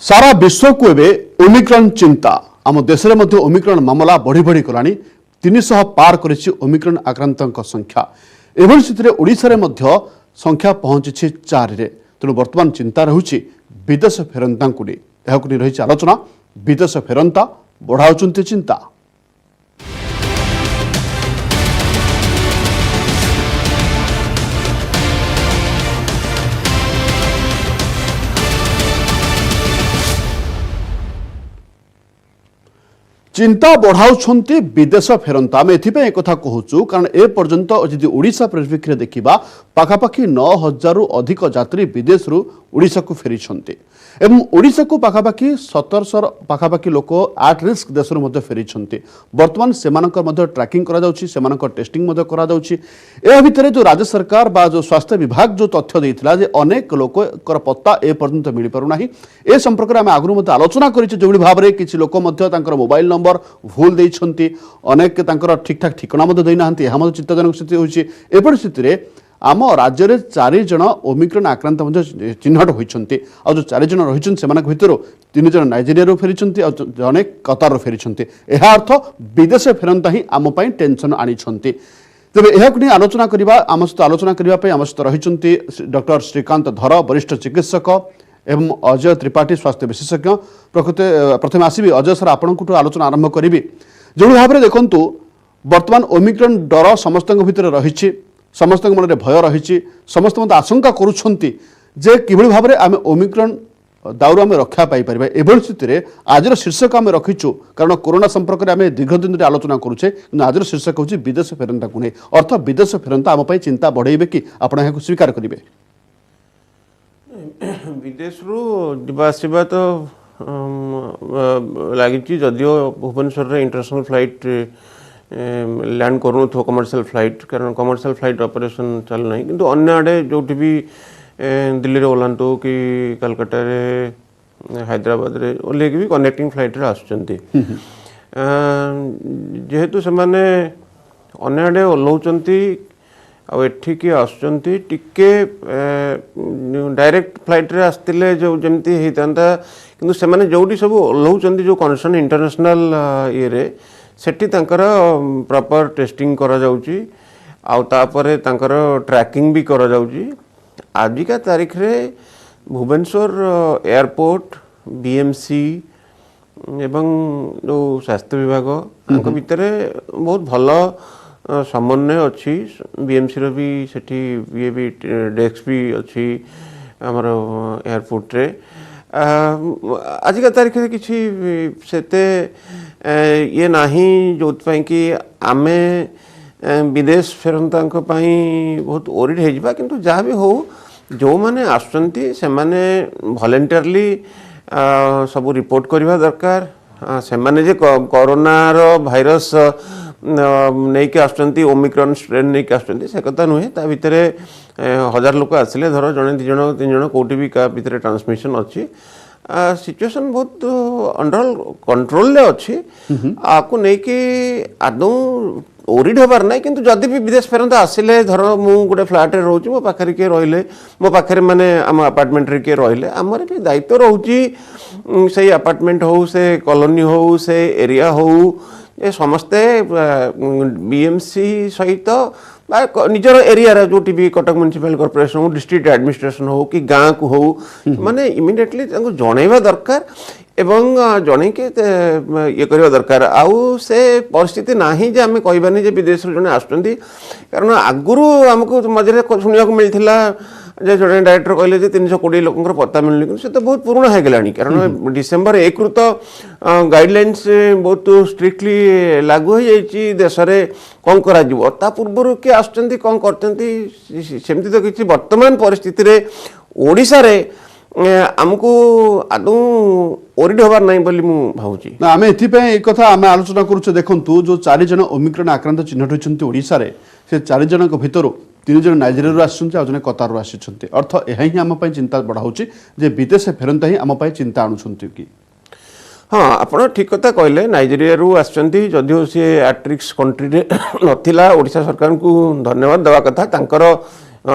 सारा विश्व को एबे ओमिक्रॉन चिंता आम देश में ओमिक्रॉन मामला बढ़ी बढ़ी गलानी 300 पार करिछि ओमिक्रॉन आक्रांतक संख्या एभली स्थिति ओडिशा में संख्या पहुंची 4 रे तेणु वर्तमान चिंता रहुछि विदेश फेरंता को नहीं रही आलोचना विदेश फेरंता बढ़ाउछन्ति चिंता। चिंता बढ़ाउछन्ति विदेश फेरंता आम एथिपे एक कथा कहूचु कारण ए पर्यंत यदि ओडिशा परिप्रेक्षी देखिबा पाखापाखि 9000 अधिक यात्री विदेश रु ओडिशा को फेरिछन्ति एवं ओडिशा को पाखापाखि 1700 पाखापाखि लोक आट रिस्क देश रु फेरिछन्ति वर्तमान सेमानकर मध्य ट्रैकिंग करा जाउछि सेमानकर टेस्टिंग मध्य करा जाउछि ए भितरे जो राज्य सरकार बा जो स्वास्थ्य विभाग जो तथ्य देइथिला जे अनेक लोकर पत्ता ए पर्यंत मिलि पारु नाही ए संपर्क रे हम आगु मध्य आलोचना करिछि जोबळी भाबरे किछि लोक मध्य तांकर मोबाइल नंबर भूल देइछन्ति अनेक तांकर ठीक ठाक ठिकाना मध्य देइ नाहंती एहा मध्य चिंताजनक स्थिति होइछि एपरि स्थिति रे आम राज्य में 4 जन ओमिक्रॉन आक्रांत चिन्हट होती आ जो 4 जन रही से भर 3 जन नाइजेरिया फेरी जड़े कतार फेरी यह अर्थ विदेश फेरंता ही आम टेंशन आनी तेज यह आलोचना करवा आम सहित आलोचना करने आम सहित रही डॉक्टर श्रीकांत धर वरिष्ठ चिकित्सक एवं अजय त्रिपाठी स्वास्थ्य विशेषज्ञ प्रथम आसबि अजय सर आपंक आलोचना आरंभ करी जो भाव में देखु बर्तमान ओमिक्रॉन डर समस्त भीतर रही समस्त मन में भय रही समस्त मत आशंका करुछन्ति जे किभଳି भाव में आम ओमिक्रॉन दाउर आम रक्षा पाइपर एभली स्थिति में आज शीर्षक आम रखीचु कारण कोरोना संपर्क में आम दीर्घ दिन आलोचना करुचे आज शीर्षक हूँ विदेश फेरंता को नहीं अर्थ विदेश फेरंता आम चिंता बढ़ेबे कि आप स्वीकार करेंगे विदेश रू तो लगी जदियो भुवनेश्वर इंटरनेशनल फ्लाइट लैंड करूँ कमर्शियल फ्लाइट कारण कमर्शियल फ्लाइट ऑपरेशन चल ना कि अन्य आड़े जो भी दिल्ली रे ओलांतु कि कलकत्ता रे हैदराबाद रे ओल्ले भी कनेक्टिंग फ्लाइट रे आसुचंती जेहेतु से माने अन्य आड़े ओल्लाउचंती आ एठिकी आसुचंती टिके डायरेक्ट फ्लाइट रे आस्तिले जो जेमती हेतांता किंतु से माने जोडी सब ओल्लाउचंती जो कंसर्न इंटरनेशनल ये रे सेठी तांकर प्रॉपर टेस्टिंग करा जाउची आउ तापरे तांकर ट्रैकिंग भी करा जाउची आजिका तारीख रे भुवनेश्वर एयरपोर्ट बीएमसी एवं जो स्वास्थ्य विभाग तांको भितरे बहुत भलो समन्वय अच्छी बीएमसी रो भी सेठी ये भी डेस्क भी अच्छी हमर एयरपोर्ट रे आजिका तारीख रे किछि सेते ये नाही जो कि आमे विदेश फेरंता बहुत ओरिड हो किंतु जहाँ भी हो जो मैंने आसुचंती से माने वॉलंटियरली सब रिपोर्ट करवा दरकार से माने जे कोरोना रो भाइरस नहीं के आसुचंती ओमिक्रॉन स्ट्रेन नहीं के आसुचंती से कथा नुहे ता भितरे 1000 लोक आसिले धर जने 2 जन 3 जन कोटी भी का भितरे ट्रांसमिशन अच्छी सिचुएशन बहुत अंडर कंट्रोल ले अच्छी आपको नहीं कि आदौ ओरिड होबार ना किंतु जदि भी विदेश फेरंता आसिले धर मु गोटे फ्लैट रे रहउची मो पाखरे के रहिले मो पाखरे माने आम अपार्टमेंट रे के रहिले हमर भी दायित्व रहउची से अपार्टमेंट हो से कॉलोनी हो से एरिया हो ये समस्ते बीएमसी सहित निजर एरिया जो भी कटक म्युनिसिपल कॉर्पोरेशन हो डिस्ट्रिक्ट एडमिनिस्ट्रेशन हो कि गाँ को हो माने इमिडिएटली जनइबा दरकार एवं जन के ये करवा दरकार आउ से परिस्थिति नाही जे आमे कहबानी जे विदेश जने आसुचंती कारण आगुरु हमको मझे सुनिया को मिलथिला जे जड़े डायरेक्टर कहले जे 320 लोकंकर पत्ता मिलनी कि से तो बहुत पुराना है गलानी कारण डिसेंबर 1 रु तो गाइडलाइंस बहुत स्ट्रिक्टली लागू हो जाइए देश में कौन करा जीवो ता पूर्व के आसुचंती कौन करचंती सेमती तो किछि वर्तमान परिस्थिति रे ओडिसा रे आमको आदौ ओरिड होबार नहीं बोली मु भावुची ना आमे एथिपे एक कथा आमे आलोचना करूचे देखंतु जो 4 जन ओमिक्रॉन आक्रांत चिन्हट होइछन्ती ओडिसा रे से 4 जन को भितरो 3 जन नाइजेरिया रु आछन्ती आ जने कतार रु आछन्ती अर्थ एहा ही आम पय चिंता बढ़ाउची जे विदेश फेरंता ही आम पय चिंता आणुछन्ती कि हाँ आपण ठीक कथा कहले नाइजेरिया रु आछन्ती जदियो से एट्रिक्स कंट्री रे नथिला ओडिशा सरकार को धन्यवाद देवा कथा तांकर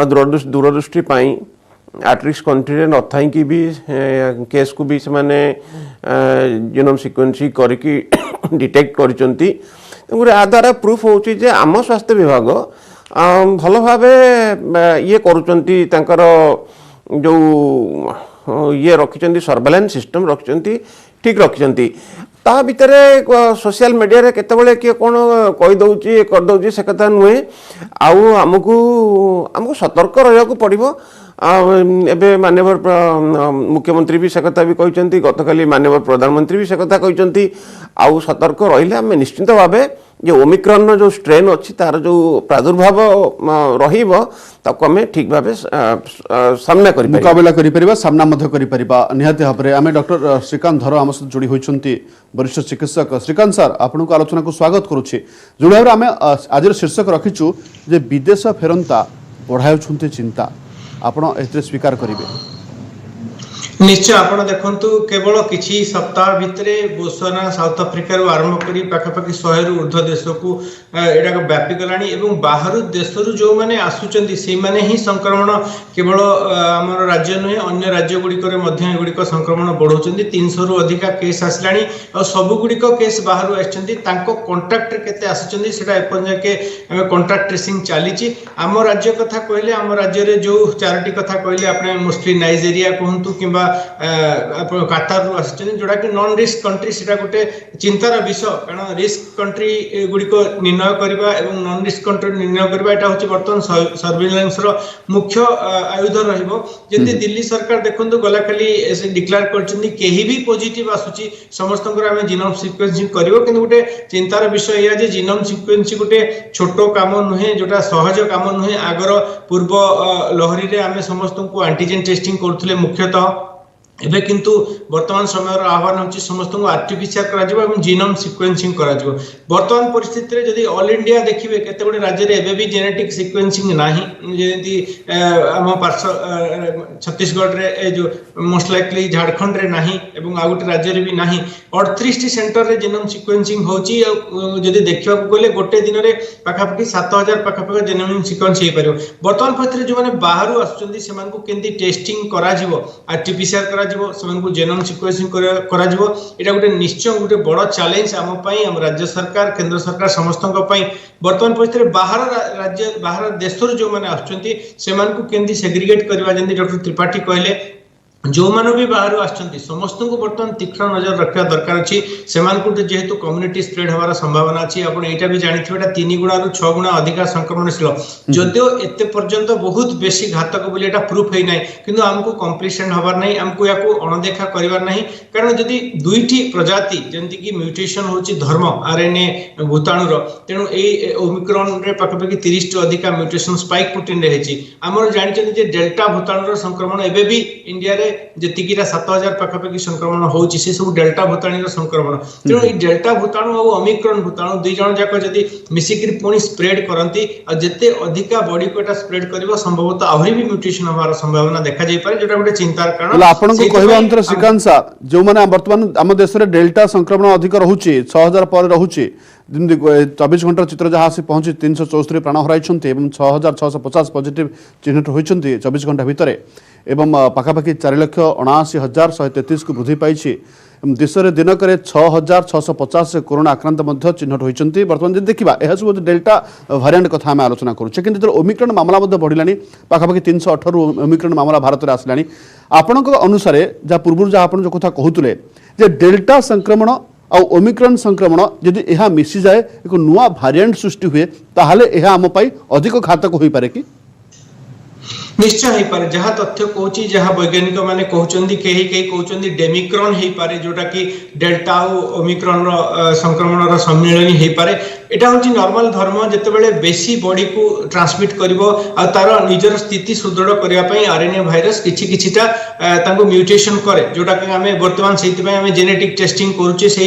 दूरदृष्टि पई एट रिस्क कंट्री न थी भी केस को भी से जीनोम सिक्वेन्सी करके डिटेक्ट करछंती आ द्वारा प्रूफ होची जे आम स्वास्थ्य विभाग भल भाव ये करुचंती तांकर जो ये रखिचंती सर्वेलेंस सिस्टम रखिचंती ठीक रखिचंती ता भितर सोशल मीडिया रे केतेबेले किए कोन कहि दउची कर दउची से कथा नुहे आउ हमको सतर्क रहया को पड़िबो एबे माननीय मुख्यमंत्री भी से कथा भी कहते गतकाली माननीय प्रधानमंत्री भी से कथा कहते आउ सतर्क रहिले आम निश्चित भावे जे ओमिक्रॉन जो स्ट्रेन अच्छी तार जो प्रादुर्भाव रहिबो ताको आम ठीक भावे सामना करि मुकाबला करि परिबा सामना मध्य करि परिबा निहाते भाबरे आमे डॉक्टर श्रीकांत धर हम जोड़ी होइछंती वरिष्ठ चिकित्सक श्रीकांत सर आपन को आलोचना को स्वागत करूछि जोड़ी भाबरे आमे आज शीर्षक रखिछु जे विदेश फेरंता बढ़ाउछंती चिंता आपण एते स्वीकार करिवे निश्चय आपण देखंतु केवल किछि सप्ताह भितरे बोत्सवाना साउथ अफ्रिका रु आरंभ करी पाखापाखि 100 रु ऊर्ध्व देश को एटा व्यापी गलानी एवं बाहर देश रु जो माने आसुचंती से माने ही संक्रमण केवल हमर राज्य नुहे अन्य राज्य गुडी करे मध्य गुडी को संक्रमण बढ़ौचंती 300 रु अधिक केस आसलानी और सब गुडी को केस बाहर आछंती तांको कांटेक्ट केते आसुचंती सेटा एपन जाके कांटेक्ट ट्रेसिंग चालीची हम राज्य कथा कहले हम राज्य रे जो चारटी कथा कहले आपने मोस्टली नाइजेरिया कहंतु किबा कातार रु आछन जोडा कि नॉन रिस्क कंट्री सेटा गोटे चिंतार विषय कारण रिस्क कंट्री गुडी को निर्णय करबा एवं नॉन रिस्क कंट्री निर्णय करबा एटा होची वर्तमान सर्वेलेंस रो मुख्य आयुध रहइबो जति दिल्ली सरकार देखंतु गला खाली ऐसे डिक्लेयर करछन केही भी पॉजिटिव आसुची समस्तंकर हमें जीनोम सिक्वेन्सिंग करबो किंतु गोटे चिंतार विषय या जे जीनोम सिक्वेन्सिंग गोटे छोटो काम नुहे जोटा सहज काम नुहे आगर पूर्व लहरी रे हमें समस्तंको एंटीजन टेस्टिंग करथले मुख्यतः एबे किंतु वर्तमान समय आह्वान होची समस्त को आरटीपीसीआर करा जिवो एवं जीनोम सिक्वेन्सिंग करा जिवो वर्तमान परिस्थिति रे जदी ऑल इंडिया देखिबे केते बडे राज्य रे एबे भी जेनेटिक सिक्वेन्सिंग नाही जेंति हम पार्श्व छत्तीसगढ़ रे जो मोस्ट लाइकली झारखंड रे नाही एवं आ गोटे राज्य रे भी नाही 38 सेंटर रे जीनोम सिक्वेन्सिंग होची जदी देखिबा को गले गोटे दिन रे पाखापाखि 7000 पाखापाखि जीनोम सिक्वेन्स हे परियो वर्तमान परिस्थिति जो माने बाहरु आसुचंदी सेमान को केंति टेस्टिंग करा जिवो आरटीपीसीआर करा जीनोम सिक्वेन्सिंग करा जिवो एटा गोटे निश्चय गोटे बड़ चैलेंज आम पई हम राज्य सरकार केंद्र सरकार समस्तक पई वर्तमान परिस्थिति बाहर राज्य बाहर देश जो माने आछंती सेमान को केंदी सेग्रीगेट करबा जेंदी डॉक्टर त्रिपाठी कहले जो मानो भी बाहर आछंती समस्त को वर्तमान तीक्ष्ण नजर रखा दरकार अछि सेमान को जेहेतु कम्युनिटी स्प्रेड होवार संभावना अछि आपण एटा भी जानिथिबे एटा 3 गुणा रु 6 गुणा अधिक संक्रमणशील जदियो एते पर्यंत बहुत बेसी घातक बोली एटा प्रूफ है नाही किंतु हमको कंप्लीशन होबार नाही हमको याको अनदेखा करिवार नाही कारण जदी दुईटी प्रजाति जेंति कि म्यूटेशन होछि धर्म आरएनए भूताणु रो तेनु ए ओमिक्रॉन रे पाखपाखि 30 टु अधिक म्यूटेशन स्पाइक प्रोटीन रे हेछि हमर जानिछन जे डेल्टा भूताणु रो संक्रमण एबे भी इंडिया रे जतिकिरा 7000 पाखापाखि संक्रमण होउछि से सब डेल्टा भूताणु संक्रमण तेणु ई डेल्टा भूताणु और ओमिक्रॉन भूताणु दुई जण जाक जदी मिसिकिरी पुणी स्प्रेड करंती आ जते अधिका बॉडी को एटा स्प्रेड करबो संभवतः आहुरी भी म्यूटेशन होबार संभावना देखा जाय पारे जेटा गोटे चिंतार कारण आपन को कहबा अंतर श्रीकांत सर जो माने वर्तमान हम देश रे डेल्टा संक्रमण अधिक रहउछि 6000 पर रहउछि 24 घंटा चित्र जहाँ से पहुंची 374 प्राण हराइछन्ते एवं 6650 पॉजिटिव चिन्हित होइछन्ते 24 घंटा भितर एवं पाखापाखि 4,79,133 को वृद्धि पाई देश में दिनक 6,650 कोरोना आक्रांत चिन्हट होती बर्तमान जब देखा यह सब डेल्टा भारिएंट कथा आम आलोचना करुचे कि ओमिक्रॉन मामला बढ़ला पाखापाखि 318 ओमिक्रॉन मामला भारत में आसला आपण अनुसार जहाँ पूर्व जहाँ आप जो कथा कहते जे डेल्टा संक्रमण आ ओमिक्रॉन संक्रमण यदि यह मिसी जाए एक नुआ भारिएंट सृष्टि हुए ताहले यह आम पाई अधिक घातक हो पारे कि निश्चय हो पारे जहाँ तथ्य कहूँ जहाँ वैज्ञानिक मैंने कहते कहीं कहीं कहते डेमिक्रॉन हो पारे जोटा कि डेल्टा और ओमिक्रॉन संक्रमण सम्मिलन हो पारे एटा हूँ नॉर्मल धर्म जितेबाला बेसी बॉडी को ट्रांसमिट कर तार निजर स्थिति सुदृढ़ करने आरएनए भाइरस किछिटा म्यूटेशन करे जोटा कि आम बर्तमान से जेनेटिक टेस्टिंग करुचे से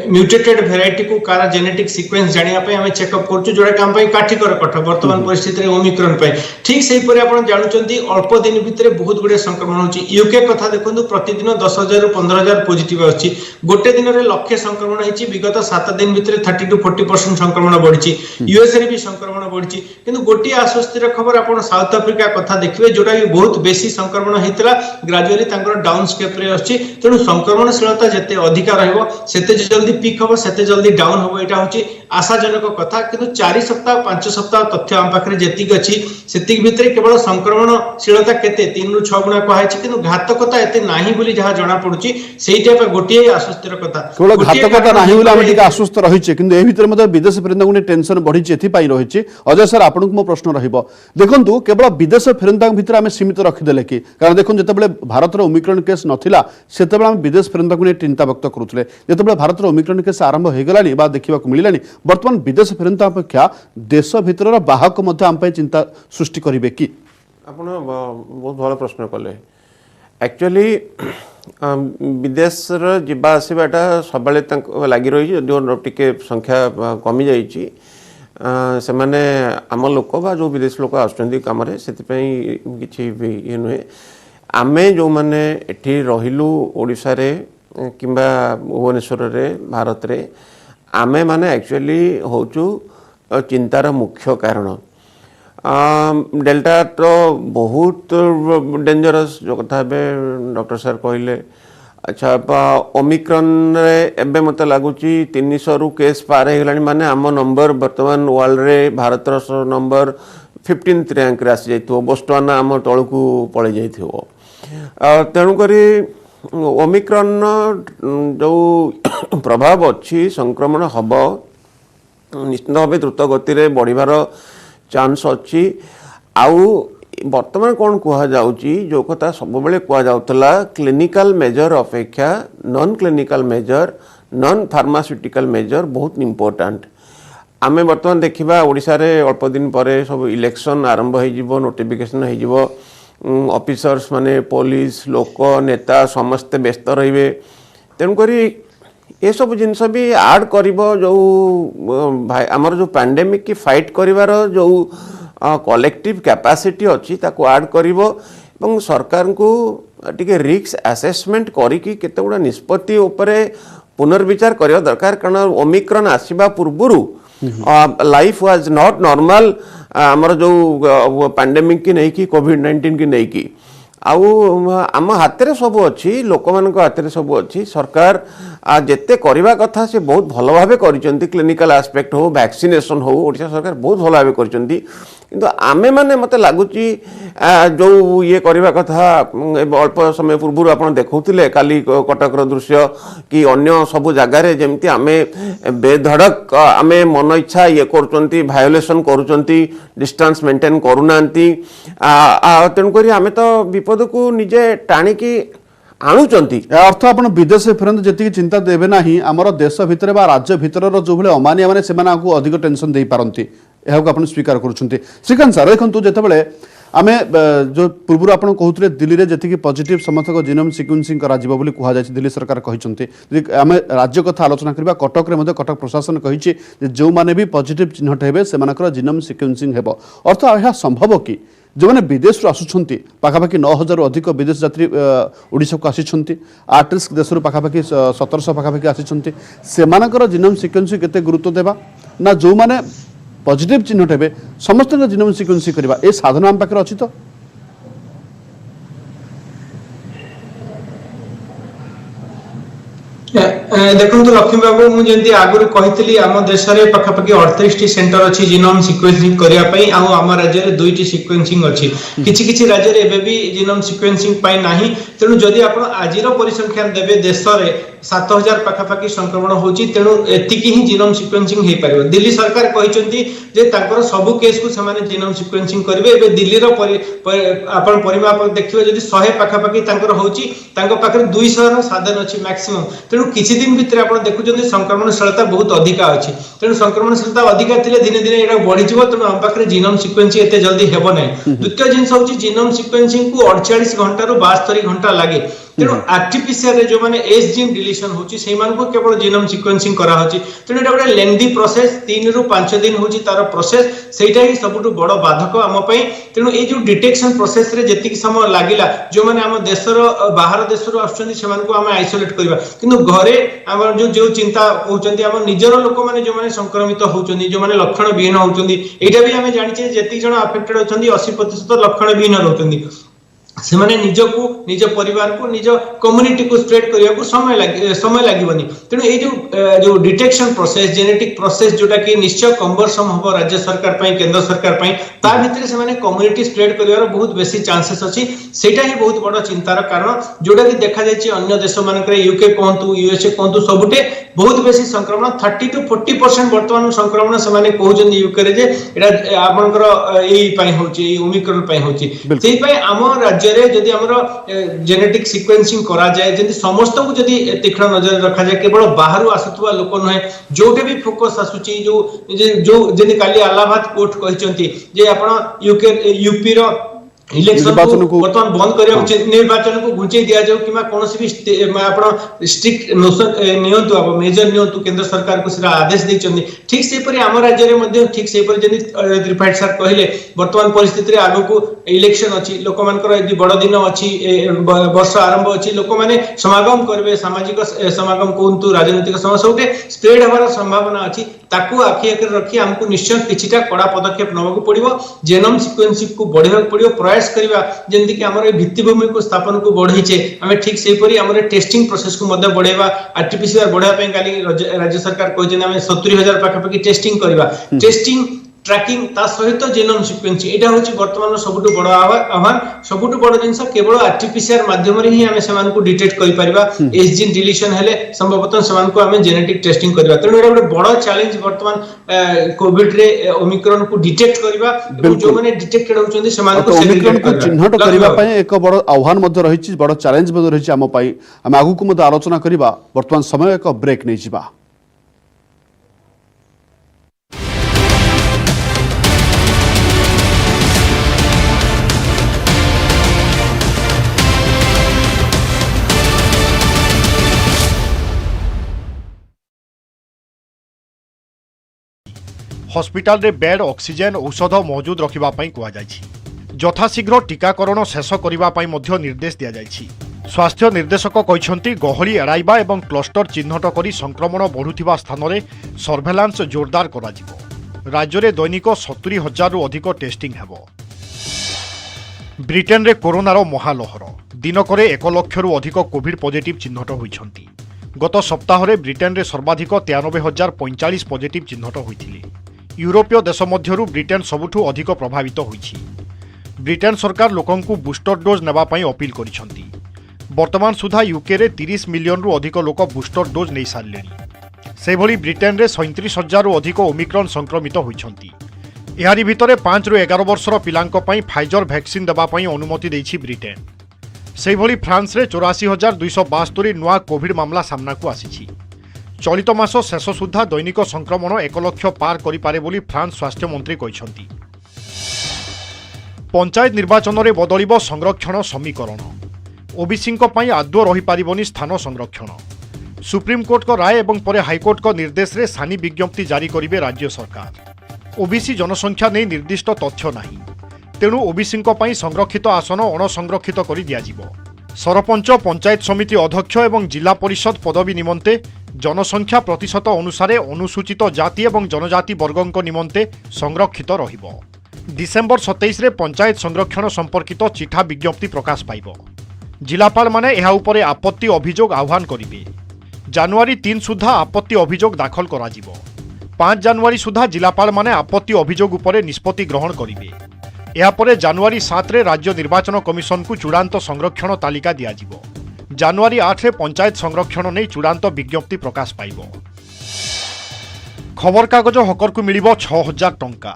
म्यूटेटेड भेराइटी को कार जेनेटिक सीक्वेंस जानिया आम चेकअप करुचे जोटा कि आम काठिकर कठ बर्तमान परिस्थिति ओमिक्रॉन ठीक से आप जानते अल्प दिन भितर बहुत गुड़े संक्रमण होची यूके कथा देखो प्रतिदिन 10,000 रु 15,000 पॉजिटिव आछि गोटे दिन रे लक्ष्य संक्रमण होची विगत 7 दिन भितर 30 टू 40% 40% संक्रमण बढ़ी यूएसए रे भी संक्रमण बढ़ी किंतु गोटे आश्वस्तिर खबर आप साउथ अफ्रिका कथा देखिए जोटा भी बहुत बेसी संक्रमण होता ग्राजुअली डाउन स्केप रे आछि तेणु संक्रमणशीलता जिते अधिका रहिबो सेते जल्दी पीक हबो सेते जल्दी डाउन हबो एटा होछि आशाजनक कथा किंतु 4 सप्ताह 5 सप्ताह तथ्य आम पाखरे जेतिक अछि सेतिक भितरे केवल संक्रमणशीलता केते 3 रु 6 गुणा कहै छै किंतु घातकता एते नाही बोली जहा जणा पडुछि सेइटा पे गोटिए आश्वस्तिर कथा केवल घातकता नाही बोली हम टिके आश्वस्त रहि छै किंतु ए भितर मध्ये विदेश फेरंता गुने टेंशन बढ़ी छै एथि पाई रहि छै अजय सर आपनको मो प्रश्न रहिबो देखंतु केवल विदेश फेरंता भितर हम सीमित रखि देले कि कारण देखन जते बेले भारत रो ओमिक्रॉन केस नथिला सेते बेले हम विदेश फेरंता गुने चिंता व्यक्त करूथले जते बेले भारत रो ओमिक्रॉन केस आरंभ हे गलानी बा देखिबा को मिलिलानी वर्तमान विदेश फेरंता अपेक्षा देश भितर बाहक मध्ये हम पे चिंता सृष्टि करिवे कि आपण बहुत भल प्रश्न कले एक्चुअली विदेश जिबा आसबाटा सब लगी रही जो टिके संख्या कमी जाइए से माने आम लोक बा जो विदेश लोक आसुचंदी काम रे सेतिपई किछि ये नुहे आमे जो माने एठी रहिलु ओडिसा रे किंबा भुवनेश्वर रे भारत रे आमे माने एक्चुअली होचु चिंतार मुख्य कारण डेल्टा तो बहुत डेंजरस जो कथा डॉक्टर सर कहले अच्छा ओमिक्रॉन रे एबे मते लागुची 300 रु केस पार हे गलानी माने आम नंबर वर्तमान वर्ल्ड रे भारत रो नंबर 15th रैंक रे आसी जाइथो बोस्टवाना आम तळकू पळे जाइथो तेणु करी ओमिक्रॉन जो प्रभाव अच्छी संक्रमण हम निश्चित भाव द्रुत गति रे बढ़िबार चांस अच्छी आउ वर्तमान कौन कहुची जो कथा सब बेले कहला क्लिनिकल मेजर अपेक्षा non clinical measure non pharmaceutical measure बहुत इम्पोर्टाट आमे वर्तमान देखिबा ओडिशा रे अल्प दिन पर सब इलेक्शन आरंभ हो नोटिफिकेशन हो ऑफिसर्स माने पुलिस लोक नेता समस्ते व्यस्त रहिबे तेणुकरी ये सब जिनस भी आड करिबो जो आमर जो पैंडेमिक की फाइट करिवार जो कलेक्टिव कैपेसिटी अच्छी ताको आड करिबो एवं सरकार को टिके रिस्क असेसमेंट करिकी केते गुडा निष्पत्ति उपरे पुनर्विचार करियो दरकार कारण ओमिक्रॉन आसीबा पूर्वरु लाइफ वाज नॉट नॉर्मल आमर जो पैंडेमिक की नहीं की कोविड-19 की नहीं की आम हाथ में सब अच्छी लोक मान हाथ में सब अच्छी सरकार जेते करवा कथा से बहुत भल भाव कर क्लिनिकल एस्पेक्ट हो वैक्सीनेशन हो ओडिशा सरकार बहुत भल भाव कर किंतु आमे माने मते लागुची जो ये करवा कथा अल्प समय पूर्व आप देखुले काली कटक दृश्य कि अन्य सब जगार जमती आमे बेधड़क आमे मन इच्छा ये कर भायोलेसन करुचंती डिस्टेंस मेंटेन करूना तेणुक आमे तो विपद को निजे टाणिकी आणुचंती अर्थ आपण विदेश फेरंत जेतिक चिंता देबे नाही हमर देश भितर बा राज्य भितर जो भले अमानिया माने सेमाना को अधिक टेंशन देई पारंती एहा को आपण स्वीकार करूछंती श्रीकांत सर देखंतु जेतेबेले आमे जो पूर्व आपण कहउतरे दिल्ली रे जेतिक पॉजिटिव समर्थक जीनोम सिक्वेंसिंग करा जिवो बोली कुहा जायछि दिल्ली सरकार कहिसंती आमे राज्य कथा आलोचना करबा कटक रे मध्ये कटक प्रशासन कहिछि जे जो माने भी पॉजिटिव चिन्हट हेबे सेमानकर जीनोम सिक्वेंसिंग हेबो अर्थ एहा संभव कि जो मैंने विदेश आसुंच पाखापाखि 9,000 अधिक विदेश यात्री ओडिशा को आसी आर्टिस्ट देश पाखापाखि 1700 पाखापाखि आसी सेमानकर जीनोम सिक्वेंसिंग केते गुरुत्व देबा ना जो माने पॉजिटिव चिन्हट हेबे समस्त जीनोम सिक्वेंसिंग करबा ए साधन आम पाखरे अछि तो देखो लक्ष्मी बाबू मुझे आगुरी कही आम देश में पखापाखि 38 सेंटर अच्छी जीनोम सिक्वेंसिंग करने आम राज्य में 2टी सिक्वेंसिंग अच्छी किसी राज्य में एवं भी जीनोम सिक्वेंसिंग नहीं तेणु जदि आप आज परिसंख्यान देवे देश में 7,000 पखापाखि संक्रमण होची तेणु एतिकी ही जीनोम सिक्वेंसिंग हो पार दिल्ली सरकार कहते सबू केस को सेमाने जीनोम सिक्वेंसिंग करेंगे एवं दिल्ली आपण परिमाप देखिए जदि 100 पखापाखि होची 200 साधन अच्छी मैक्सिमम तेणु किसी दिन भितर आप देखुं संक्रमणशीलता बहुत अधिका अच्छी तेणु संक्रमणशीलता अधिका थिले दिने दिने एटा बढ़ी जिवो तेणु हम पाखरे जीनोम सिक्वेंसिंग एते जल्दी हेबो नै द्वितीय जिंस होची जीनोम सिक्वेंसिंग को 48 घंटा रु 72 घंटा लागे तेणु आरटीपीसीआर जो माने एज जीन डिलीशन होची से मान को केवल जीनोम सीक्वेंसिंग करा होची तेणु एटा गोटे लेंदी प्रोसेस 3 रु 5 दिन होची तार प्रोसेस सेटा ही सबुठु बड़ बाधक आम पई तेणु ए जो डिटेक्शन प्रोसेस रे जति समय लागिला जो माने हम देशर बाहर देशर आछन से मान को हम आइसोलेट करबा किंतु घरे हम जो चिंता होचंदी हम निजर लोक माने जो माने संक्रमित होचंदी जो माने लक्षण विहीन होचंदी एटा भी हम जानिचे जति जण अफेक्टेड होचंदी 80% लक्षण विहीन होचंदी से माने निजको निज परिवार को निज कम्युनिटी को स्प्रेड करने को समय लागबनी तेणु ये जो डिटेक्शन प्रोसेस जेनेटिक प्रोसेस जोटा कि निश्चय कम्बरसम हम राज्य सरकार पई केंद्र सरकार पई ता भितर से माने कम्युनिटी स्प्रेड करिवार बहुत बेसी चांसेस अछि सेटा ही बहुत बड़ चिंतार कारण जोटा कि देखा जायछि अन्य देश मानकरे यूके कोंतु यूएसए कोंतु सबुटे बहुत बेसी संक्रमण 30 to 40% वर्तमान संक्रमण से माने कहउछन यूके रे जे एटा आपनकर एई पई होछि ओमिक्रॉन पई होछि सेई पई हम राज्य रे जदि हमर जेनेटिक सीक्वेंसिंग करा जाए जदि समस्त को जदि तीक्ष्ण नजर रखा जाए केवल बाहर आसुवा लोक नहे जोटे भी फोकस आसुची जो जदि काली अलाहाबाद कोर्ट कहिसंती जे आपण यूपी रो इलेक्शन को वर्तमान बंद करिया निर्वाचन को घुंचै दिया जाऊ किमा कोनोसी भी आपण स्ट्रिक्ट नोशन नियंतु अब मेजर नियंतु केंद्र सरकार को सिरा आदेश दैचंदी ठीक से परि हम राज्य रे मध्ये ठीक से परि जदि त्रिपाठी सर कहले वर्तमान परिस्थिति रे आगो को इलेक्शन अछि लोक मानकर यदि बड़ दिन अछि वर्ष आरंभ अछि लोक माने समागम करबे सामाजिक समागम कोंतु राजनीतिक समस्या उठे स्प्रेड होवार संभावना अछि ताकू आखि आखिर रखी हमको निश्चय किछिटा कड़ा पदक्षेप नबाकू पड़िबो जेनोम सीक्वेंसिंग को बढ़ेबाक पड़िबो प्रयास करबा जेंति कि हमर भित्तिभूमि को स्थापन को बढ़ैछे हमें ठीक से परि हमर टेस्टिंग प्रोसेस को मध्य बढ़ेबा आरटीपीसीआर बढ़ा पे काली राज्य सरकार कहजन हमें 70000 पाखा टेस्टिंग करबा टेस्टिंग ट्रैकिंग ता सहित जेनोम सीक्वेंसिंग एटा होची वर्तमान सबुटु बड़ आह्वान सबुटु बड़ जिंस केवल आरटीपीसीआर माध्यम रे ही हमें समान को डिटेक्ट करि परिबा एस जीन डिलीशन हेले संभवतः समान को हमें जेनेटिक टेस्टिंग करबा तेनु एटा बड़ चैलेंज वर्तमान कोविड रे ओमिक्रॉन को डिटेक्ट करबा जो माने डिटेक्टेड होचंदी समान को ओमिक्रॉन को चिन्हट करबा पय एक बड़ आह्वान मध्ये रहिछि बड़ चैलेंज मध्ये रहिछि हम पई हम आगु को मध्ये आलोचना करबा वर्तमान समय एक ब्रेक नै जिबा। हस्पिटाल रे बेड ऑक्सीजन औषध मौजूद रखिबा पई कुआ जायछि यथाशीघ्र टीकाकरण शेष करिबा पई मध्य निर्देश दिया जायछि स्वास्थ्य निर्देशक कहिसंती गहली एड़ाइबा एवं क्लस्टर चिन्हट करी संक्रमण बढ़ुथिबा स्थान रे सर्वेलांस जोरदार करा जिवो राज्य रे दैनिक 70,000 रु अधिक टेस्टिंग हेबो। ब्रिटेन रे कोरोनार महालहर दिनकरे 1 लाख रु अधिक कोविड पॉजिटिव चिन्हट होइछंती गत सप्ताह रे ब्रिटेन रे सर्वाधिक 93,045 पॉजिटिव चिन्हट होइथिले यूरोपीय देश मध्यरु ब्रिटेन सबुठु अधिक प्रभावित होइछि ब्रिटेन सरकार लोकंकु बूस्टर डोज नेबा पई अपील करिसंती वर्तमान सुधा यूके रे 30 मिलियन रु अधिक लोक बूस्टर डोज नै सारलेनी सेभली ब्रिटेन रे 37,000 रु अधिक ओमिक्रॉन संक्रमित होइछंती एहारी भितरे 5 रु 11 वर्षर पिलांक पई फाइजर वैक्सीन देबा पई अनुमति दैछि ब्रिटेन सेभली फ्रांस रे 84,272 नुआ कोविड मामला सामना को आसीछि चलित मास शेष सुधा दैनिक संक्रमण 1 लाख पार करि पारे बोली फ्रांस स्वास्थ्य मंत्री कहिसंती पंचायत निर्वाचन रे बदलिबो संरक्षण समीकरण ओबीसी पई आदौ रही पारिबोनी स्थान संरक्षण सुप्रीम कोर्ट को राय एवं परे हाईकोर्ट को निर्देश रे सानी विज्ञप्ति जारी करिवे राज्य सरकार ओबीसी जनसंख्या नै निर्दिष्ट तथ्य नाही तेणु ओबीसी पई संरक्षित आसन अणसंरक्षित करि दियाजिबो सरपंच पंचायत समिति अध्यक्ष एवं जिला परिषद पदवी निमंते जनसंख्या प्रतिशत अनुसार अनुसूचित जाति एवं जनजाति वर्गों निमंते संरक्षित रहिबो डिसेम्बर 27 रे पंचायत संरक्षण संपर्कित चिठा विज्ञप्ति प्रकाश पाइबो जिलापाल माने एहा उपरे आपत्ति अभियोग आह्वान करिवे जनवरी 3 सुधा आपत्ति अभियोग दाखल करा जिवो 5 जनवरी सुधा जिलापाल माने आपत्ति अभियोग उपरे निष्पत्ति ग्रहण करिवे यापरे जनवरी 7 रे राज्य निर्वाचन कमिशन को चूड़ांत संरक्षण तालिका दिया जिवो जनवरी 8 रे पंचायत संरक्षण नहीं चूड़ांत विज्ञप्ति प्रकाश पाइबो खबर कागज हकर को मिलिबो 6,000 टंका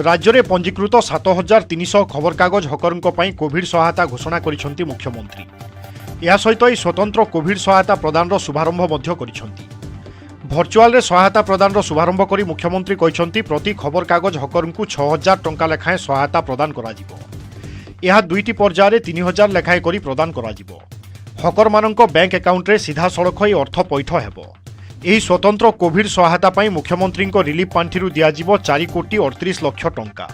राज्य में पंजीकृत 7,300 खबर कागज हकरंक पई कोविड सहायता घोषणा करिसंती मुख्यमंत्री या सहित स्वतंत्र कोविड सहायता प्रदान शुभारंभ मध्य करिसंती भर्चुआल रे सहायता प्रदान शुभारंभ करी मुख्यमंत्री कहिसंती प्रति खबर कागज हकरंकु 6,000 टंका लेखाएं सहायता प्रदान करा जिवो यह दुईटी पर्याय 3,000 लेखाएं करी प्रदान करा जिवो हकरमानंको बैंक अकाउंट रे सीधा सड़क ए अर्थ पैठ हेब। एही स्वतंत्र कोविड सहायता पाई मुख्यमंत्री रिलीफ पांठिरु दियाजिबो 4 कोटी 38 लाख टंका।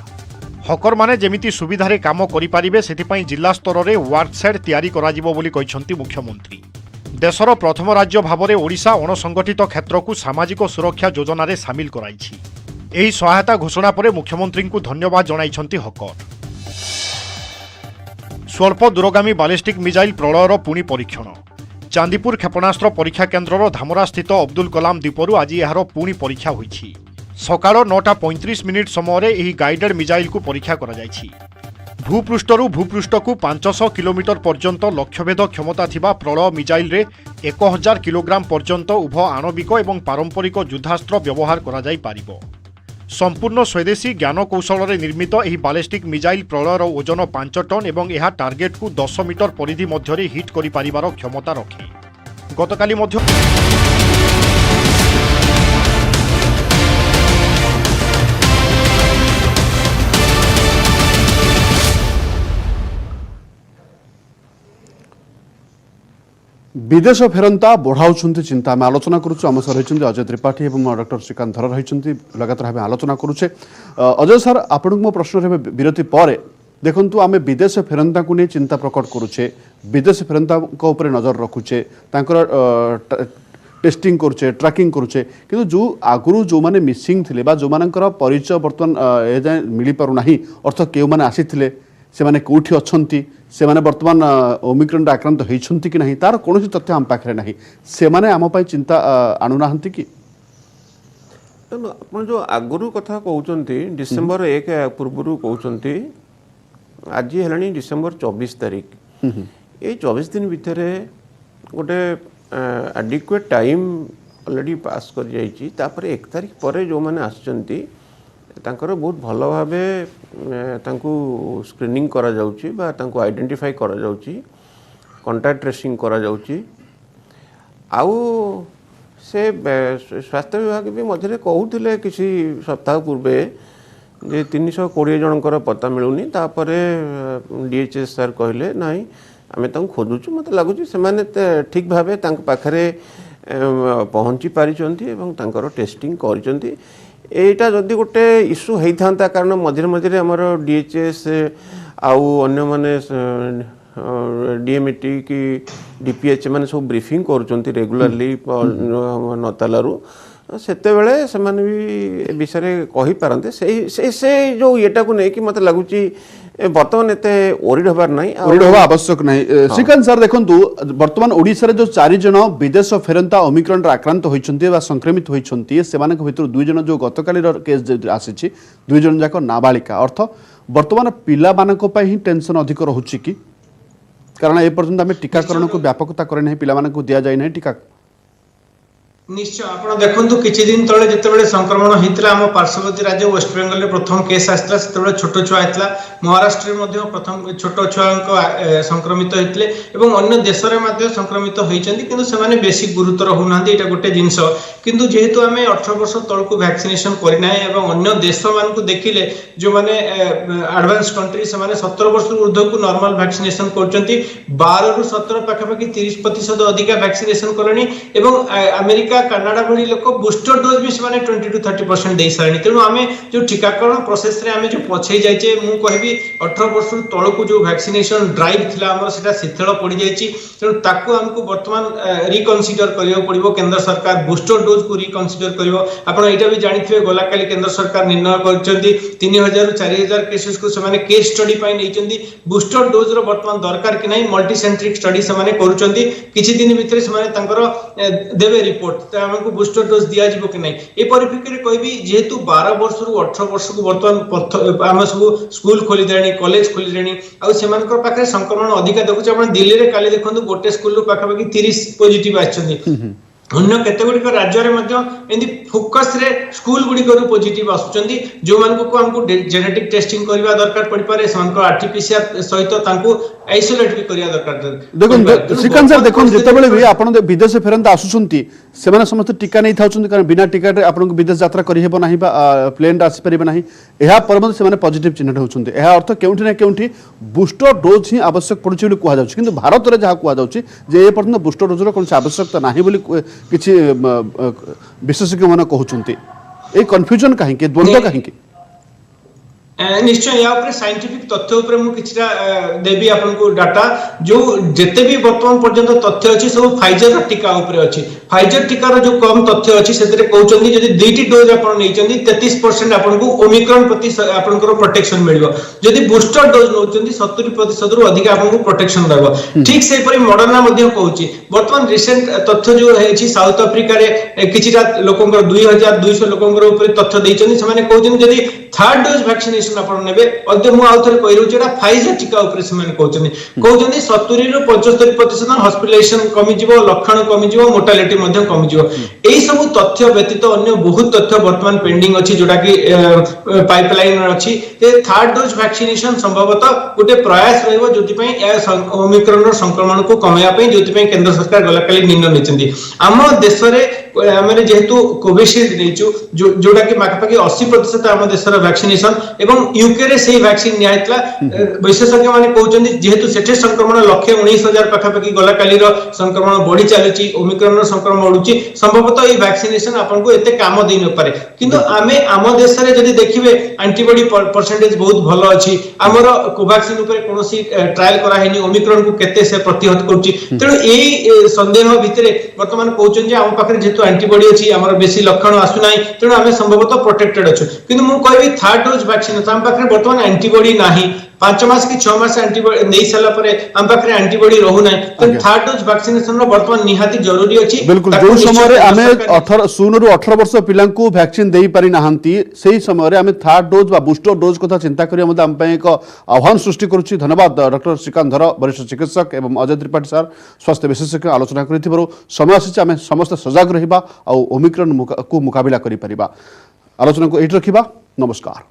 हकर माने जेमिति सुविधारे काम करिपारिबे सेथिपाई जिला स्तर रे वर्कसेट तयारी कराजिबो बोली कहिसंती मुख्यमंत्री। देशर प्रथम राज्य भावरे ओडिशा अणसंगठित क्षेत्र को सामाजिक सुरक्षा योजना रे सामिल कराइछि। एही सहायता घोषणा परे मुख्यमंत्री को धन्यवाद जणाइछंती हकर। स्वल्प दूरगामी बालिस्टिक मिसाइल प्रलयर पुणी परीक्षण। चांदीपुर क्षेपणास्त्र परीक्षा केन्द्रर धामरा स्थित अब्दुल कलाम द्वीपरू आज यार पुणी परीक्षा होईछि। सकाळ 9:35 समय एही गाइडेड मिसाइल को परीक्षा करा जायछि। भूपृष्ठरू भूपृष्ठ को 500 किलोमीटर पर्यंत लक्ष्यभेद क्षमता थिबा प्रलय मिसाइल रे 1000 किलोग्राम पर्यंत उभय आणविक एवं पारंपरिक युद्धास्त्र व्यवहार करा जाई पारिबो। संपूर्ण स्वदेशी ज्ञान कौशल रे निर्मित एही बालिस्टिक मिसाइल प्रलयर ओजन 5 टन एवं यह टार्गेट को 10 मीटर परिधि मध्य हिट करि पारिबार क्षमता रखे। गतकाली मध्य विदेश फेरंता बढ़ाउछंती चिंता आम आलोचना करुछु। आम सर रहिछंती अजय त्रिपाठी एवं डॉक्टर श्रीकांत धर रहिछंती लगातार भाव आलोचना करुछे। अजय सर आपन मो प्रश्न रे विरति परे देखंतु आमे विदेश फेरंता को नै चिंता प्रकट करुछे, विदेश फेरंता को ऊपर नजर रखुछे, तांकर टेस्टिंग करुछे, ट्रैकिंग करुछे, किंतु जो आगुरु जो माने मिसिंग थिले बा जो मानकर परिचय वर्तमान ए जाय मिली पारु नाही, अर्थ केउ माने आसीथिले से माने कोठी अछंती, से माने वर्तमान ओमिक्रॉन आक्रांत होइछंती कि नहीं तार कोनोसी तथ्य हम पाखरे नाही, से माने आम पई चिंता आनु नाहंती कि आपण जो आगुरु कथा कहउचंती डिसेंबर 1 पूर्वरु कहउचंती आज हेलानी डिसेंबर 24 तारीख ए 24 दिन भितरे गोटे एडिक्वेट टाइम ऑलरेडी पास कर जाइछि। तापर 1 तारीख परे जो माने आछंती तांकर बहुत भल भावे तांकु स्क्रीनिंग करा जाउछि बा तांकु आइडेंटिफाई करा जाउछि, कांटेक्ट ट्रेसिंग करा जाउछि। आउ से स्वास्थ्य विभाग भी मझे कहूले किसी सप्ताह पूर्वे जे 320 जनकर पता मिलूनी। तापरे डीएचएस सर कहले नाई आमे तांकु खोजुछु, मते लागुछि से माने ठीक भावे तांक पाखरे पहुंची पारिचंती एवं तांकर टेस्टिंग करिचंती। एटा जदि गोटे इश्यू होता कारण मझे मझे आमर डीएचएस आउ अन्य माने डीएमटी कि डीपीएच माने सब ब्रीफिंग करुचंती रेगुलरली नतालू सेते बेले से माने भी विषय कहि पारंते से जो एटा को नै कि मते लागुची वर्तमान एते ओरिड हबार नाही, ओरिड हबा आवश्यक नाही। श्रीकांत सर देखंतु वर्तमान ओडिसा रे जो 4 जन विदेश फेरंता ओमिक्रॉन रा आक्रांत होइछंती बा संक्रमित होइछंती, सेमानक भितर 2 जन जो गतकाली रो केस आसीछि 2 जन जाक नाबालिका, अर्थ वर्तमान पिला मानक पई ही टेंशन अधिक रहउछि कि कारण ए पर्यंत हमें टीकाकरण को व्यापकता करे नाही, पिला मानक दिया जाय नाही टीका। निश्चय आपण देखंतु किछि दिन तळे जेतेबेले संक्रमण हितला हम पार्श्ववर्ती राज्य वेस्ट बेंगल रे प्रथम केस आस्ता सेतेबेले छोट छुआ हितला, महाराष्ट्र रे मध्ये प्रथम छोट छुआंको संक्रमित हितले एवं अन्य देश रे मध्ये संक्रमित होइचंती, किंतु से माने बेसी गुरुतर होनांती। एटा गोटे जिंस किंतु जेहेतु हमें 18 वर्ष तळकु वैक्सीनेशन करिना एवं अन्य देश मानकु देखिले जो माने एडवांस कंट्री से माने 17 वर्ष ऊर्ध्व को नॉर्मल वैक्सीनेशन करचंती, 12 रु 17 पाखापाखि 30% अधिक वैक्सीनेशन करनी एवं अमेरिका कनाडा भली लोक बूस्टर डोज भी से 20 to 30% दे सारणी। तेणु आम जो टीकाकरण प्रोसेस रे आम जो पछे जाइए मु कहबी 18 वर्ष तलकू जो वैक्सीनेशन ड्राइव थिला हमर सेटा शिथिल पड़ी जाइए। तेणु ताकू हमको वर्तमान रिकनसीडर करियो पड़िबो, केंद्र सरकार बूस्टर डोज को रिकनसीडर करियो। आपण एटा भी जानिथिबे गला काली केंद्र सरकार निर्णय करचंती 3000 रु 4000 केसेस को से केस स्टडी पाई नैचंती। बूस्टर डोज रो वर्तमान दरकार कि नहीं मल्टी सेंट्रिक स्टडी से करूचंती, किछि दिन भितर से तांकर देबे रिपोर्ट हमको बूस्टर डोज दिया जिवो कि नहीं। ए परिप्रेक्षी कहबी जेहेतु 12 वर्ष रु 18 वर्ष को वर्तमान आम सब स्कूल खोली देणी, कॉलेज खोली देणी, आ सेमानकर पाखे संक्रमण अधिक देखुछ। आपण दिल्ली रे काली देखंतु गोटे स्कूल रो पाखापाखि 30 पॉजिटिव आछंती। अन्य केतेगुड़िक राज्य एमती फोकस रे स्कूल गुड़िक पॉजिटिव आसुचंती, जो मानकु को हमको जेनेटिक टेस्टिंग करबा दरकार पड़ी पारे, सेमानको आरटीपीसीआर सहित तांको आइसोलेट भी करिया दरकार। देखो श्रीकांत सर देखो जितेबेले भी आपण विदेश फेरंता आसुचंती ସେମାନେ ସମସ୍ତେ ଟିକା ନେଇ ଥାଉଛନ୍ତି କାରଣ ବିନା ଟିକାରେ ଆପଣଙ୍କୁ ବିଦେଶ ଯାତ୍ରା କରିହେବ ନାହିଁ ବା ପ୍ଲେନ୍ରେ ଆସିପାରିବେ ନାହିଁ। ଏହା ପରେ ମଧ୍ୟ ସେମାନେ ପଜିଟିଭ୍ ଚିହ୍ନଟ ହେଉଛନ୍ତି। ଏହା ଅର୍ଥ କେଉଁଠି ନା କେଉଁଠି ବୁଷ୍ଟର ଡୋଜ୍ ହିଁ ଆବଶ୍ୟକ ପଡ଼ୁଛି ବୋଲି କୁହାଯାଉଛି। କିନ୍ତୁ ଭାରତରେ ଯାହା କୁହାଯାଉଛି ଯେ ଏ ପର୍ଯ୍ୟନ୍ତ ବୁଷ୍ଟର ଡୋଜ୍ର କୌଣସି ଆବଶ୍ୟକତା ନାହିଁ ବୋଲି କିଛି ବିଶେଷଜ୍ଞମାନେ କହୁଛନ୍ତି। এই কনফ্ୟୁଜନ କାହିଁକି, ଦ୍ୱନ୍ଦ୍ୱ କାହିଁକି? निश्चय या साइंटिफिक तथ्य उपर मु किछटा देबी आपनको डाटा जो जेते भी वर्तमान पर्यंत तथ्य अछि सब फाइजर टीका उपर अछि। फाइजर टीकार जो कम तथ्य अछि सेतरे कहउचंदी जदि दुईटी डोज आपण नैचंदी 33% आपनको ओमिक्रॉन प्रति आपनकर प्रोटेक्शन मिलबो। जदि बूस्टर डोज नौचंदी 70% रु अधिक आपनको प्रोटेक्शन देबो। ठीक से परि मॉडर्ना मध्ये कहउची वर्तमान रिसेंट तथ्य जो हेछि साउथ अफ्रीका रे किछटा लोकंकर 2200 लोकंकर उपर तथ्य दैचंदी। सेमाने कहउचंदी जदि थर्ड डोज वैक्सीनेशन आपण नेबे अद्य मु आउथरे कहि रहउची एटा फाइजर टीका उपर सेमाने कहउचंदी 70 रु 75% हॉस्पिटलाइजेशन कमी जिवो, लक्षण कमी जिवो, मोर्टालिटी मध्ये कमी जिवो। एई सब तथ्य व्यतीत अन्य बहुत तथ्य वर्तमान पेंडिंग अछि जोटा कि पाइपलाइन अछि। ते थर्ड डोज वैक्सीनेशन संभवतः गोटे प्रयास रहइबो जोति पई ओमिक्रॉन रो संक्रमण को कमाया पई जोति पई केंद्र सरकार गलाकाली निर्णय नेचंदी। हम देश रे हमरे जेहेतु कोविशील्ड देचु जोटा कि माखपाकी 80% हम देश रो वैक्सीनेशन एवं यूके रे सेही वैक्सीन नियाइतला। विशेषज्ञ माने कहउचंदी जेहेतु सेठे संक्रमण 1,19,000 पाखापाखि गलाकाली रो संक्रमण बढ़ी चलुची, ओमिक्रॉन रो संक्रमण बढ़ुची, संभवतः ए वैक्सीनेशन आपन को एते काम देइ न पारे। किंतु आमे आम देश रे जदि देखिबे एंटीबॉडी परसेंटेज बहुत भलो अछि। हमर कोवैक्सीन ऊपर कोनोसी ट्रायल करा हेनी ओमिक्रॉन को केते से प्रतिहत करछि। तेणु एई संदेह भितरे वर्तमान कहउचन जे हम पाखरे जेतु एंटीबॉडी अछि हमर बेसी लक्षण आसु नाही, तेणु आमे संभवतः प्रोटेक्टेड अछु। किंतु मु कहबी थर्ड डोज वैक्सीन हम पाखरे वर्तमान एंटीबॉडी नाही, 5 मास कि 6 मास एंटीबॉडी नै साला परे हम पाखरे एंटीबॉडी रहू नाही। तो थर्ड डोज वैक्सीनेशन रो वर्तमान निहाती जरूरी अछि। बिल्कुल जो समय रे आमे 18 रु 18 वर्ष पिला को वैक्सीन देई पारि नाहंती सेही समय रे आमे थर्ड डोज बा बूस्टर डोज कथा चिंता करिया मते हम पय एक आह्वान सृष्टि करूछि। धन्यवाद डॉक्टर श्रीकांत धर, वरिष्ठ चिकित्सक एवं अजय त्रिपाठी सर स्वास्थ्य विशेषज्ञ आलोचना करिथिबारो समय आसी आमे समस्त सजग रहिबा आ ओमिक्रॉन को मुकाबिला करि परिबा। आलोचना को एठी रखिबा। नमस्कार।